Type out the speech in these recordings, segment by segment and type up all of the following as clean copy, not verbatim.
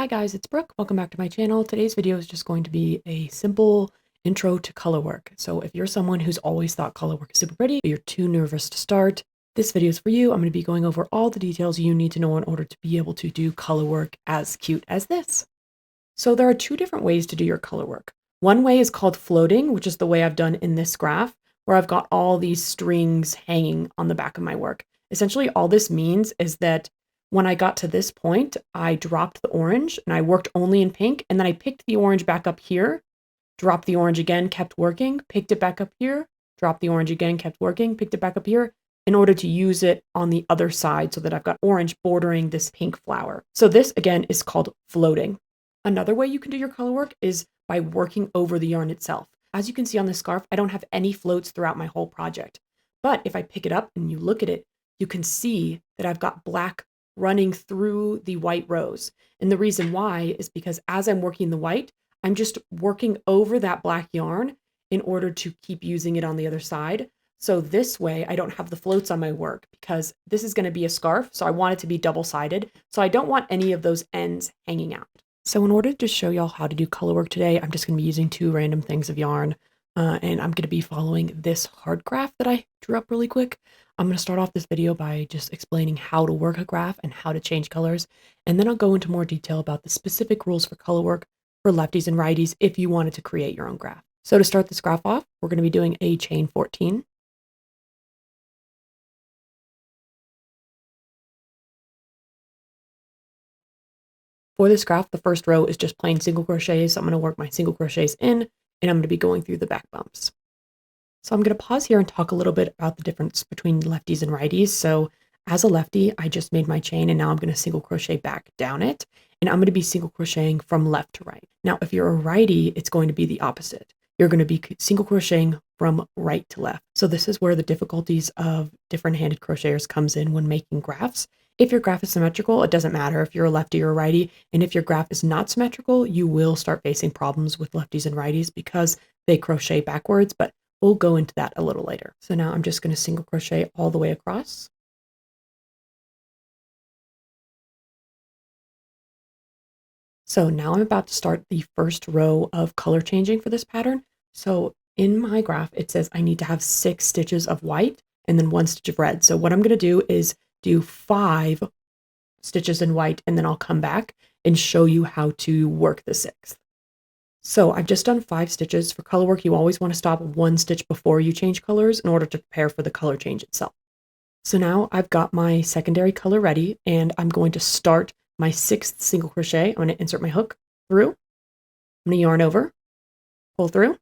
Hi guys, it's Brooke. Welcome back to my channel. Today's video is just going to be a simple intro to color work. So if you're someone who's always thought color work is super pretty, but you're too nervous to start, this video is for you. I'm going to be going over all the details you need to know in order to be able to do color work as cute as this. So there are two different ways to do your color work. One way is called floating, which is the way I've done in this graph, where I've got all these strings hanging on the back of my work. Essentially, all this means is that when I got to this point, I dropped the orange and I worked only in pink, and then I picked the orange back up here, dropped the orange again, kept working, picked it back up here, dropped the orange again, kept working, picked it back up here, in order to use it on the other side so that I've got orange bordering this pink flower. So this, again, is called floating. Another way you can do your color work is by working over the yarn itself. As you can see on this scarf, I don't have any floats throughout my whole project. But if I pick it up and you look at it, you can see that I've got black running through the white rows. And the reason why is because as I'm working the white, I'm just working over that black yarn in order to keep using it on the other side. So this way I don't have the floats on my work because this is going to be a scarf. So I want it to be double-sided. So I don't want any of those ends hanging out. So in order to show y'all how to do color work today, I'm just going to be using two random things of yarn. And I'm going to be following this heart graph that I drew up really quick. I'm going to start off this video by just explaining how to work a graph and how to change colors. And then I'll go into more detail about the specific rules for color work for lefties and righties if you wanted to create your own graph. So to start this graph off, we're going to be doing a chain 14. For this graph, the first row is just plain single crochets. So I'm going to work my single crochets in, and I'm going to be going through the back bumps. So I'm going to pause here and talk a little bit about the difference between lefties and righties. So as a lefty, I just made my chain and now I'm going to single crochet back down it. And I'm going to be single crocheting from left to right. Now, if you're a righty, it's going to be the opposite. You're going to be single crocheting from right to left. So this is where the difficulties of different handed crocheters comes in when making graphs. If your graph is symmetrical, it doesn't matter if you're a lefty or a righty. And if your graph is not symmetrical, you will start facing problems with lefties and righties because they crochet backwards, but we'll go into that a little later. So now I'm just going to single crochet all the way across. So now I'm about to start the first row of color changing for this pattern. So in my graph, it says I need to have 6 stitches of white and then 1 stitch of red. So what I'm going to do is do 5 stitches in white, and then I'll come back and show you how to work the 6th. So I've just done 5 stitches. For color work, you always want to stop 1 stitch before you change colors in order to prepare for the color change itself. So now I've got my secondary color ready, and I'm going to start my 6th single crochet. I'm going to insert my hook through. I'm going to yarn over, pull through,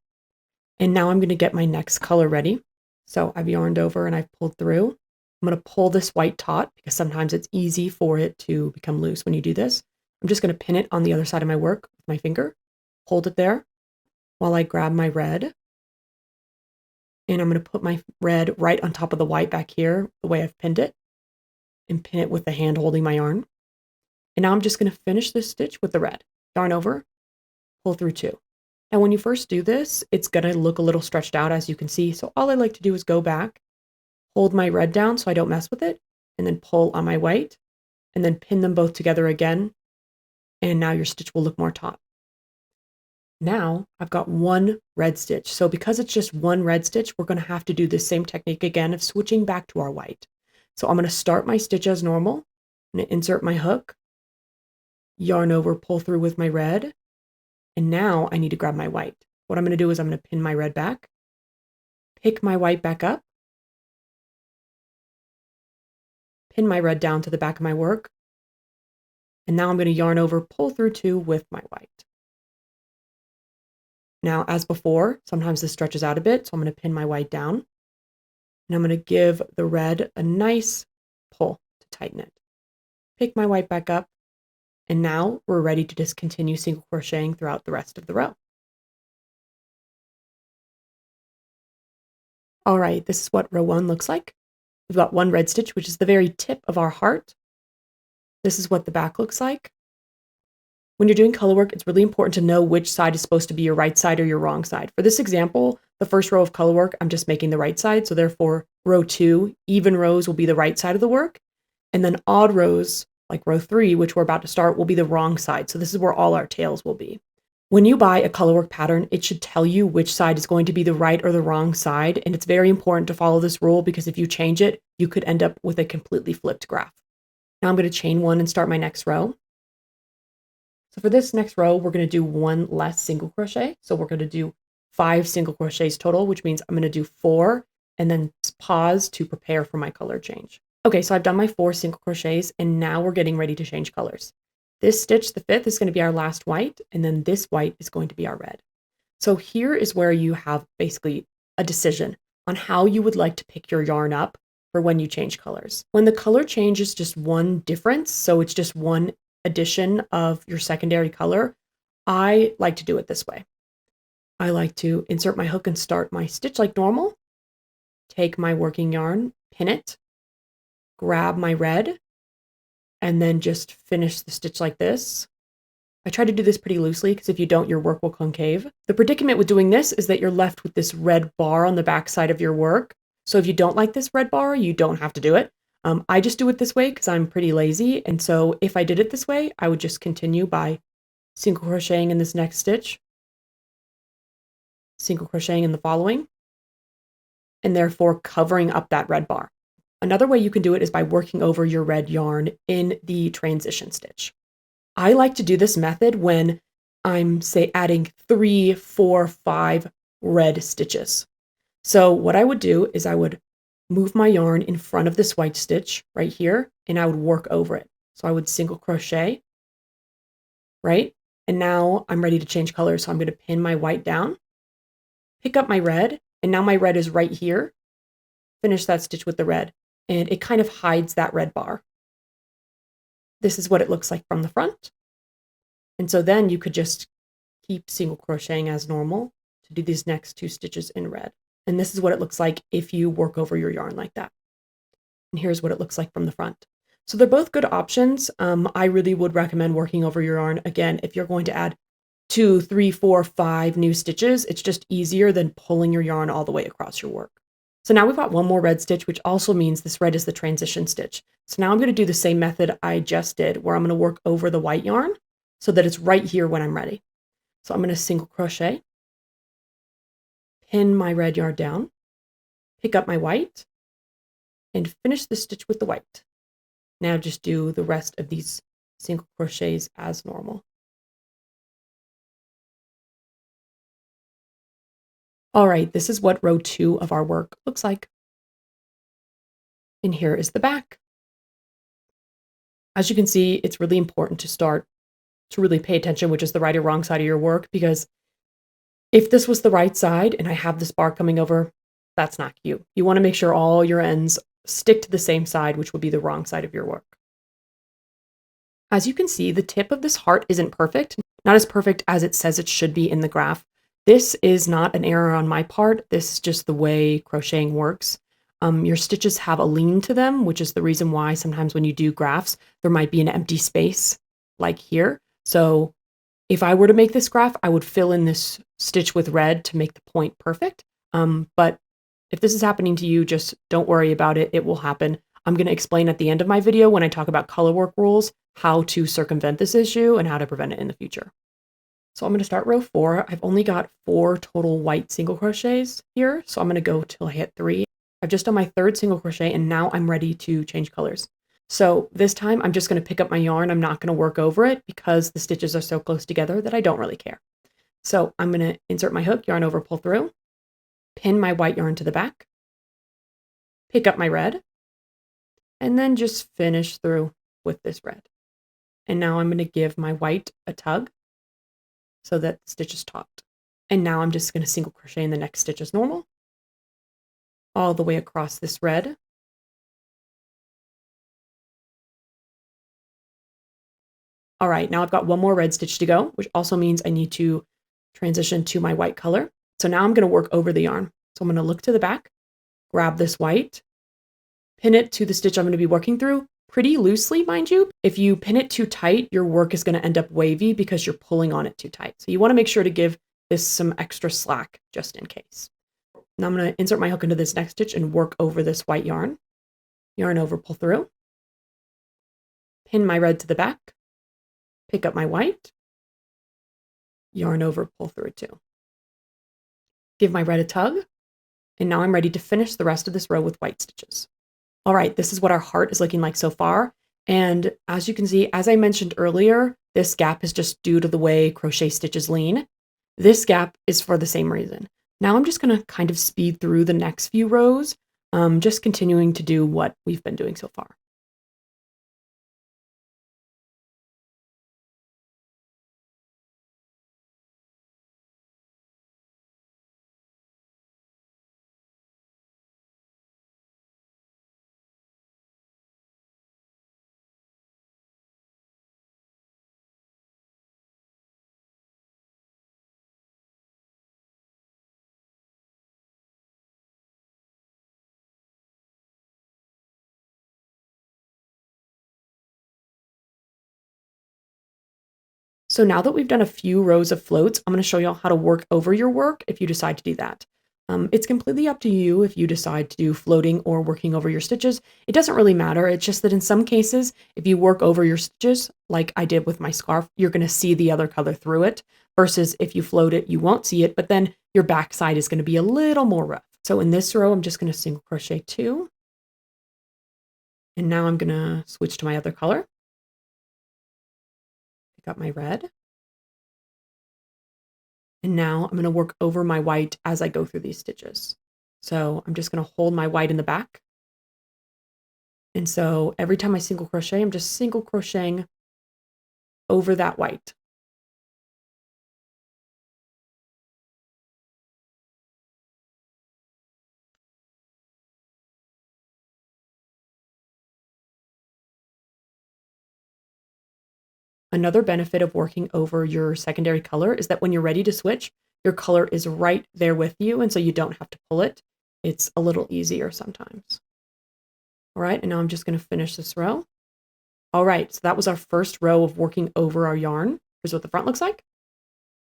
and now I'm going to get my next color ready. So I've yarned over and I've pulled through. I'm going to pull this white taut because sometimes it's easy for it to become loose when you do this. I'm just going to pin it on the other side of my work with my finger. Hold it there while I grab my red. And I'm going to put my red right on top of the white back here, the way I've pinned it, and pin it with the hand holding my yarn. And now I'm just going to finish this stitch with the red. Yarn over, pull through 2. Now when you first do this, it's going to look a little stretched out, as you can see. So all I like to do is go back, hold my red down so I don't mess with it, and then pull on my white, and then pin them both together again. And now your stitch will look more taut. Now I've got 1 red stitch. So because it's just 1 red stitch, we're going to have to do the same technique again of switching back to our white. So I'm going to start my stitch as normal. I'm going to insert my hook, yarn over, pull through with my red. And now I need to grab my white. What I'm going to do is I'm going to pin my red back, pick my white back up, pin my red down to the back of my work. And now I'm going to yarn over, pull through 2 with my white. Now, as before, sometimes this stretches out a bit, so I'm going to pin my white down. And I'm going to give the red a nice pull to tighten it. Pick my white back up, and now we're ready to just continue single crocheting throughout the rest of the row. All right, this is what row 1 looks like. We've got 1 red stitch, which is the very tip of our heart. This is what the back looks like. When you're doing color work, it's really important to know which side is supposed to be your right side or your wrong side. For this example, the first row of color work, I'm just making the right side. So therefore, row 2, even rows will be the right side of the work. And then odd rows like row 3, which we're about to start, will be the wrong side. So this is where all our tails will be. When you buy a Colorwork pattern, it should tell you which side is going to be the right or the wrong side. And it's very important to follow this rule because if you change it, you could end up with a completely flipped graph. Now I'm going to chain 1 and start my next row. So for this next row, we're going to do 1 less single crochet. So we're going to do 5 single crochets total, which means I'm going to do 4 and then pause to prepare for my color change. Okay, so I've done my 4 single crochets and now we're getting ready to change colors. This stitch, the 5th, is going to be our last white, and then this white is going to be our red. So here is where you have basically a decision on how you would like to pick your yarn up for when you change colors. When the color change is just one difference, so it's just one addition of your secondary color, I like to do it this way. I like to insert my hook and start my stitch like normal, take my working yarn, pin it, grab my red, and then just finish the stitch like this. I try to do this pretty loosely because if you don't, your work will concave. The predicament with doing this is that you're left with this red bar on the back side of your work. So if you don't like this red bar, you don't have to do it. I just do it this way because I'm pretty lazy. And so if I did it this way, I would just continue by single crocheting in this next stitch, single crocheting in the following, and therefore covering up that red bar. Another way you can do it is by working over your red yarn in the transition stitch. I like to do this method when I'm, say, adding 3, 4, 5 red stitches. So what I would do is I would move my yarn in front of this white stitch right here, and I would work over it. So I would single crochet, right? And now I'm ready to change colors. So I'm going to pin my white down, pick up my red, and now my red is right here. Finish that stitch with the red. And it kind of hides that red bar. This is what it looks like from the front. And so then you could just keep single crocheting as normal to do these next 2 stitches in red. And this is what it looks like if you work over your yarn like that. And here's what it looks like from the front. So they're both good options. I really would recommend working over your yarn. Again, if you're going to add 2, 3, 4, 5 new stitches, it's just easier than pulling your yarn all the way across your work. So now we've got 1 more red stitch, which also means this red is the transition stitch. So now I'm going to do the same method I just did, where I'm going to work over the white yarn so that it's right here when I'm ready. So I'm going to single crochet, pin my red yarn down, pick up my white, and finish the stitch with the white. Now just do the rest of these single crochets as normal. All right, this is what row 2 of our work looks like. And here is the back. As you can see, it's really important to start to really pay attention, which is the right or wrong side of your work, because if this was the right side and I have this bar coming over, that's not cute. You want to make sure all your ends stick to the same side, which would be the wrong side of your work. As you can see, the tip of this heart isn't perfect, not as perfect as it says it should be in the graph. This is not an error on my part. This is just the way crocheting works. Your stitches have a lean to them, which is the reason why sometimes when you do graphs, there might be an empty space like here. So if I were to make this graph, I would fill in this stitch with red to make the point perfect. But if this is happening to you, just don't worry about it. It will happen. I'm going to explain at the end of my video when I talk about Colorwork rules, how to circumvent this issue and how to prevent it in the future. So I'm going to start row 4. I've only got 4 total white single crochets here. So I'm going to go till I hit 3. I've just done my 3rd single crochet and now I'm ready to change colors. So this time I'm just going to pick up my yarn. I'm not going to work over it because the stitches are so close together that I don't really care. So I'm going to insert my hook, yarn over, pull through, pin my white yarn to the back, pick up my red, and then just finish through with this red. And now I'm going to give my white a tug so that the stitch is taut. And now I'm just going to single crochet in the next stitch as normal, all the way across this red. All right, now I've got 1 more red stitch to go, which also means I need to transition to my white color. So now I'm going to work over the yarn. So I'm going to look to the back, grab this white, pin it to the stitch I'm going to be working through pretty loosely, mind you. If you pin it too tight, your work is going to end up wavy because you're pulling on it too tight. So you want to make sure to give this some extra slack just in case. Now I'm going to insert my hook into this next stitch and work over this white yarn. Yarn over, pull through, pin my red to the back, pick up my white, yarn over, pull through a 2. Give my red a tug, and now I'm ready to finish the rest of this row with white stitches. All right, this is what our heart is looking like so far. And as you can see, as I mentioned earlier, this gap is just due to the way crochet stitches lean. This gap is for the same reason. Now I'm just going to kind of speed through the next few rows, just continuing to do what we've been doing so far. So now that we've done a few rows of floats, I'm going to show y'all how to work over your work if you decide to do that. It's completely up to you if you decide to do floating or working over your stitches. It doesn't really matter. It's just that in some cases, if you work over your stitches, like I did with my scarf, you're going to see the other color through it, versus if you float it, you won't see it, but then your back side is going to be a little more rough. So in this row, I'm just going to single crochet 2. And now I'm going to switch to my other color. Pick up my red. And now I'm going to work over my white as I go through these stitches. So I'm just going to hold my white in the back. And so every time I single crochet, I'm just single crocheting over that white. Another benefit of working over your secondary color is that when you're ready to switch, your color is right there with you, and so you don't have to pull it. It's a little easier sometimes. All right, and now I'm just going to finish this row. All right, so that was our first row of working over our yarn. Here's what the front looks like.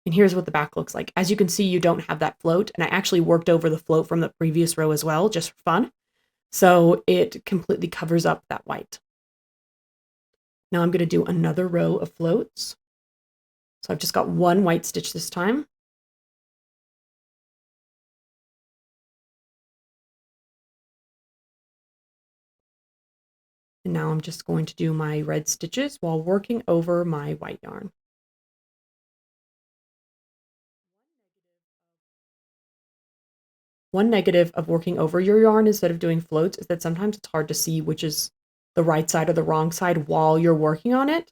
And here's what the back looks like. As you can see, you don't have that float, and I actually worked over the float from the previous row as well, just for fun. So it completely covers up that white. Now I'm going to do another row of floats. So I've just got one white stitch this time. And now I'm just going to do my red stitches while working over my white yarn. One negative of working over your yarn instead of doing floats is that sometimes it's hard to see which is the right side or the wrong side while you're working on it.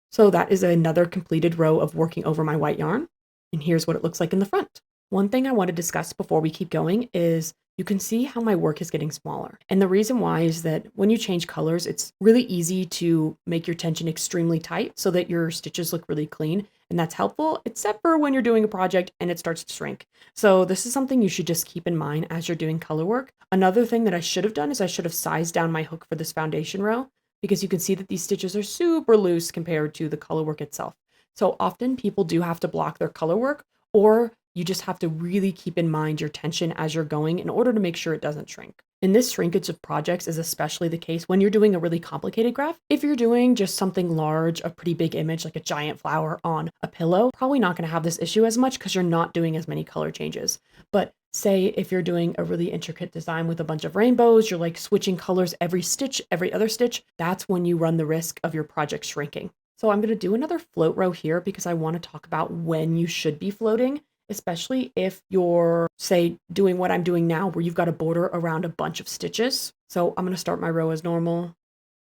So that is another completed row of working over my white yarn. And here's what it looks like in the front. One thing I want to discuss before we keep going is you can see how my work is getting smaller. And the reason why is that when you change colors, it's really easy to make your tension extremely tight so that your stitches look really clean. And that's helpful, except for when you're doing a project and it starts to shrink. So this is something you should just keep in mind as you're doing color work. Another thing that I should have done is I should have sized down my hook for this foundation row, because you can see that these stitches are super loose compared to the color work itself. So often people do have to block their color work, or you just have to really keep in mind your tension as you're going in order to make sure it doesn't shrink. And this shrinkage of projects is especially the case when you're doing a really complicated graph. If you're doing just something large, a pretty big image like a giant flower on a pillow, probably not going to have this issue as much because you're not doing as many color changes. But say if you're doing a really intricate design with a bunch of rainbows, you're like switching colors every stitch, every other stitch, that's when you run the risk of your project shrinking. So I'm going to do another float row here because I want to talk about when you should be floating, especially if you're, say, doing what I'm doing now, where you've got a border around a bunch of stitches. So I'm going to start my row as normal. I'm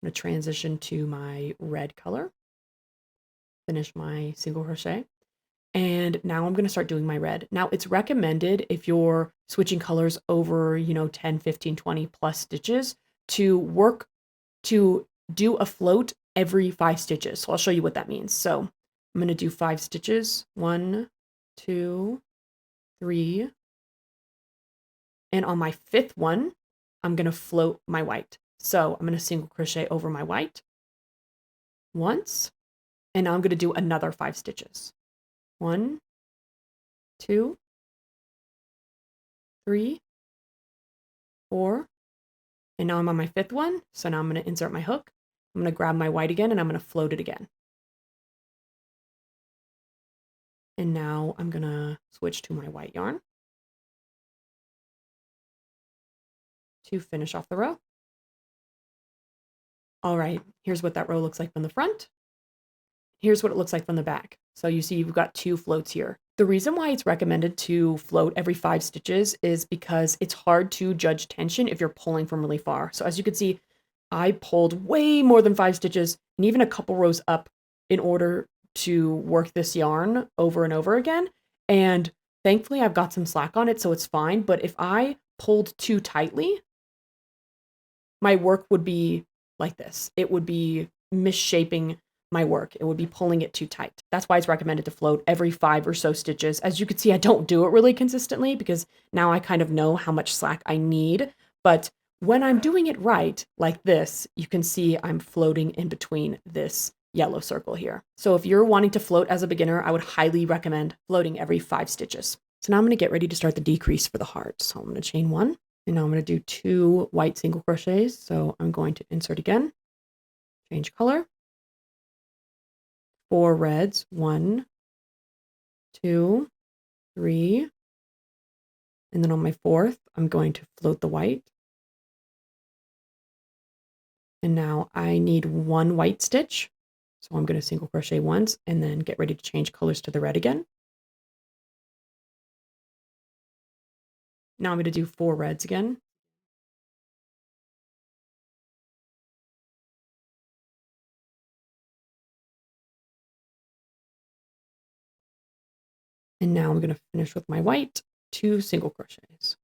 going to transition to my red color, finish my single crochet. And now I'm going to start doing my red. Now it's recommended if you're switching colors over, 10, 15, 20 plus stitches to work to do a float every 5 stitches. So I'll show you what that means. So I'm going to do 5 stitches. 1, 2, 3. And on my 5th one, I'm going to float my white. So I'm going to single crochet over my white once, and now I'm going to do another 5 stitches. 1, 2, 3, 4, and now I'm on my 5th one. So now I'm going to insert my hook. I'm going to grab my white again, and I'm going to float it again. And now I'm going to switch to my white yarn to finish off the row. All right, here's what that row looks like from the front. Here's what it looks like from the back. So you see you've got 2 floats here. The reason why it's recommended to float every 5 stitches is because it's hard to judge tension if you're pulling from really far. So as you can see, I pulled way more than 5 stitches and even a couple rows up in order to work this yarn over and over again. And thankfully I've got some slack on it, so it's fine. But if I pulled too tightly, my work would be like this. It would be misshaping my work. It would be pulling it too tight. That's why it's recommended to float every 5 or so stitches. As you can see, I don't do it really consistently because now I kind of know how much slack I need. But when I'm doing it right, like this, you can see I'm floating in between this yellow circle here. So if you're wanting to float as a beginner, I would highly recommend floating every 5 stitches. So now I'm going to get ready to start the decrease for the heart. So I'm going to chain 1, and now I'm going to do 2 white single crochets. So I'm going to insert again, change color, 4 reds, 1, 2, 3, and then on my 4th, I'm going to float the white. And now I need 1 white stitch. So I'm going to single crochet once and then get ready to change colors to the red again. Now I'm going to do 4 reds again. And now I'm going to finish with my white, 2 single crochets.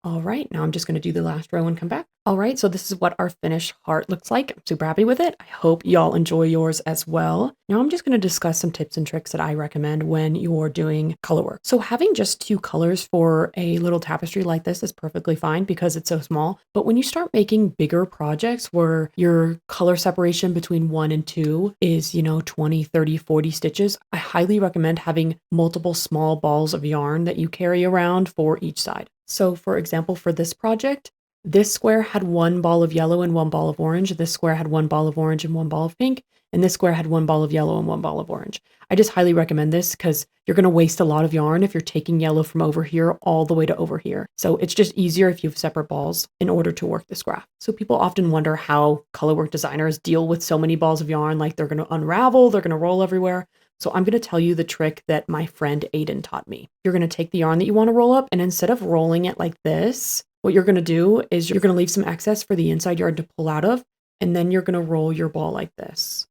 All right, now I'm just going to do the last row and come back. All right, so this is what our finished heart looks like. I'm super happy with it. I hope y'all enjoy yours as well. Now I'm just going to discuss some tips and tricks that I recommend when you're doing color work. So having just 2 colors for a little tapestry like this is perfectly fine because it's so small. But when you start making bigger projects where your color separation between 1 and 2 is, 20, 30, 40 stitches, I highly recommend having multiple small balls of yarn that you carry around for each side. So for example, for this project, this square had 1 ball of yellow and 1 ball of orange. This square had 1 ball of orange and 1 ball of pink. And this square had 1 ball of yellow and 1 ball of orange. I just highly recommend this because you're going to waste a lot of yarn if you're taking yellow from over here all the way to over here. So it's just easier if you have separate balls in order to work this graph. So people often wonder how colorwork designers deal with so many balls of yarn, like they're going to unravel, they're going to roll everywhere. So I'm going to tell you the trick that my friend Aiden taught me. You're going to take the yarn that you want to roll up, and instead of rolling it like this, what you're going to do is you're going to leave some excess for the inside yarn to pull out of, and then you're going to roll your ball like this.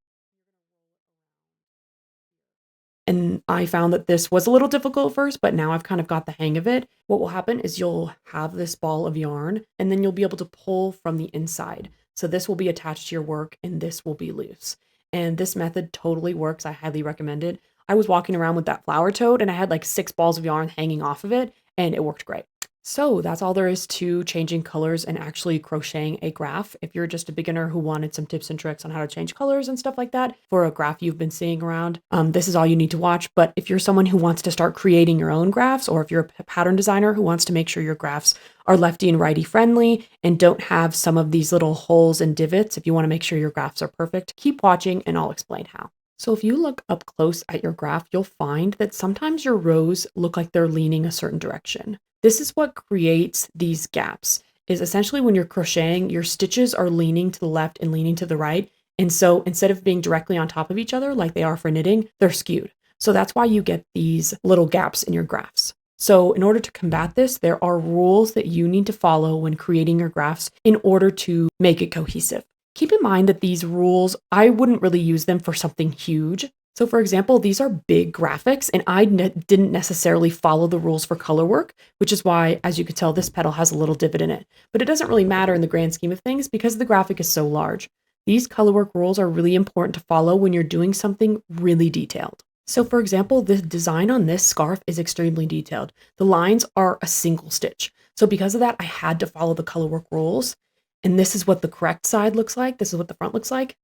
And I found that this was a little difficult at first, but now I've kind of got the hang of it. What will happen is you'll have this ball of yarn, and then you'll be able to pull from the inside. So this will be attached to your work, and this will be loose. And this method totally works. I highly recommend it. I was walking around with that flower tote and I had like 6 balls of yarn hanging off of it, and it worked great. So that's all there is to changing colors and actually crocheting a graph. If you're just a beginner who wanted some tips and tricks on how to change colors and stuff like that for a graph you've been seeing around, this is all you need to watch. But if you're someone who wants to start creating your own graphs, or if you're a pattern designer who wants to make sure your graphs are lefty and righty friendly and don't have some of these little holes and divots, if you want to make sure your graphs are perfect, keep watching and I'll explain how. So if you look up close at your graph, you'll find that sometimes your rows look like they're leaning a certain direction. This is what creates these gaps, is essentially when you're crocheting, your stitches are leaning to the left and leaning to the right. And so instead of being directly on top of each other like they are for knitting, they're skewed. So that's why you get these little gaps in your graphs. So in order to combat this, there are rules that you need to follow when creating your graphs in order to make it cohesive. Keep in mind that these rules, I wouldn't really use them for something huge. So for example, these are big graphics and I didn't necessarily follow the rules for color work, which is why, as you could tell, this petal has a little divot in it. But it doesn't really matter in the grand scheme of things because the graphic is so large. These color work rules are really important to follow when you're doing something really detailed. So for example, the design on this scarf is extremely detailed. The lines are a single stitch. So because of that, I had to follow the Colorwork rules. And this is what the correct side looks like. This is what the front looks like.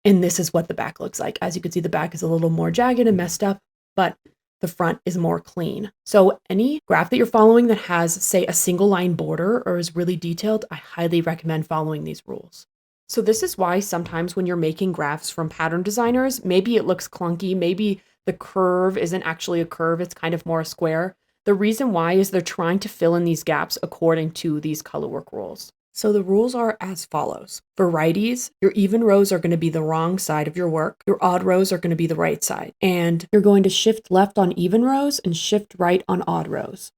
And this is what the back looks like. As you can see, the back is a little more jagged and messed up, but the front is more clean. So any graph that you're following that has, say, a single line border or is really detailed, I highly recommend following these rules. So this is why sometimes when you're making graphs from pattern designers, maybe it looks clunky, maybe the curve isn't actually a curve, it's kind of more a square. The reason why is they're trying to fill in these gaps according to these Colorwork rules. So the rules are as follows. For righties, your even rows are going to be the wrong side of your work. Your odd rows are going to be the right side. And you're going to shift left on even rows and shift right on odd rows.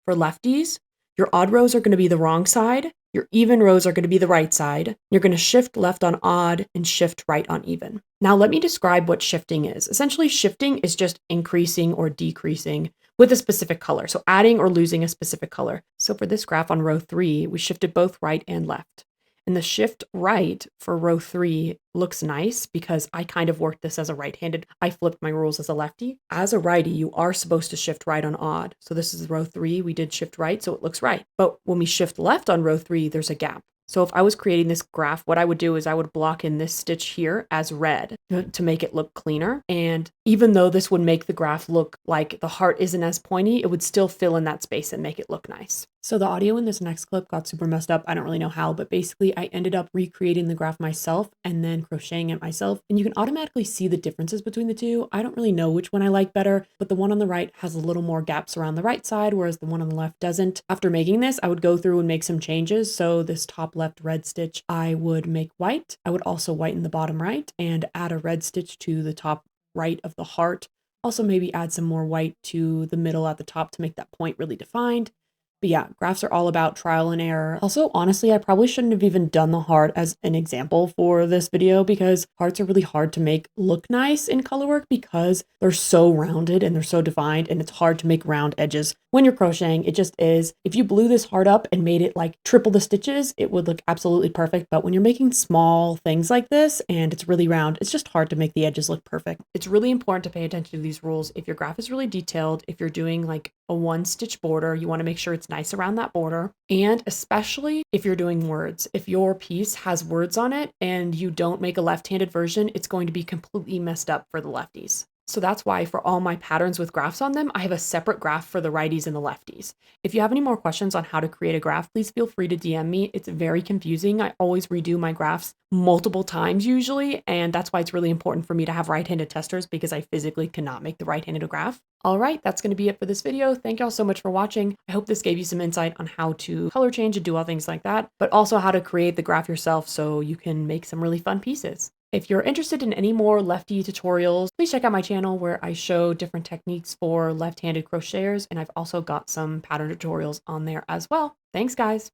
For lefties, your odd rows are going to be the wrong side. Your even rows are going to be the right side. You're going to shift left on odd and shift right on even. Now let me describe what shifting is. Essentially, shifting is just increasing or decreasing with a specific color. So adding or losing a specific color. So for this graph on row 3, we shifted both right and left. And the shift right for row 3 looks nice because I kind of worked this as a right-handed. I flipped my rules as a lefty. As a righty, you are supposed to shift right on odd. So this is row 3. We did shift right, so it looks right. But when we shift left on row 3, there's a gap. So if I was creating this graph, what I would do is I would block in this stitch here as red to make it look cleaner. And even though this would make the graph look like the heart isn't as pointy, it would still fill in that space and make it look nice. So the audio in this next clip got super messed up. I don't really know how, but basically I ended up recreating the graph myself and then crocheting it myself. And you can automatically see the differences between the two. I don't really know which one I like better, but the one on the right has a little more gaps around the right side, whereas the one on the left doesn't. After making this, I would go through and make some changes. So this top left red stitch, I would make white. I would also whiten the bottom right and add a red stitch to the top right of the heart. Also maybe add some more white to the middle at the top to make that point really defined. But yeah, graphs are all about trial and error. Also, honestly, I probably shouldn't have even done the heart as an example for this video because hearts are really hard to make look nice in Colorwork because they're so rounded and they're so defined and it's hard to make round edges. When you're crocheting, it just is. If you blew this heart up and made it like triple the stitches, it would look absolutely perfect. But when you're making small things like this and it's really round, it's just hard to make the edges look perfect. It's really important to pay attention to these rules. If your graph is really detailed, if you're doing like a 1-stitch border, you want to make sure it's nice around that border. And especially if you're doing words, if your piece has words on it and you don't make a left-handed version, it's going to be completely messed up for the lefties. So that's why for all my patterns with graphs on them, I have a separate graph for the righties and the lefties. If you have any more questions on how to create a graph, please feel free to DM me. It's very confusing. I always redo my graphs multiple times usually, and that's why it's really important for me to have right-handed testers because I physically cannot make the right-handed graph. All right, that's going to be it for this video. Thank y'all so much for watching. I hope this gave you some insight on how to color change and do all things like that, but also how to create the graph yourself so you can make some really fun pieces. If you're interested in any more lefty tutorials, please check out my channel where I show different techniques for left-handed crocheters, and I've also got some pattern tutorials on there as well. Thanks, guys.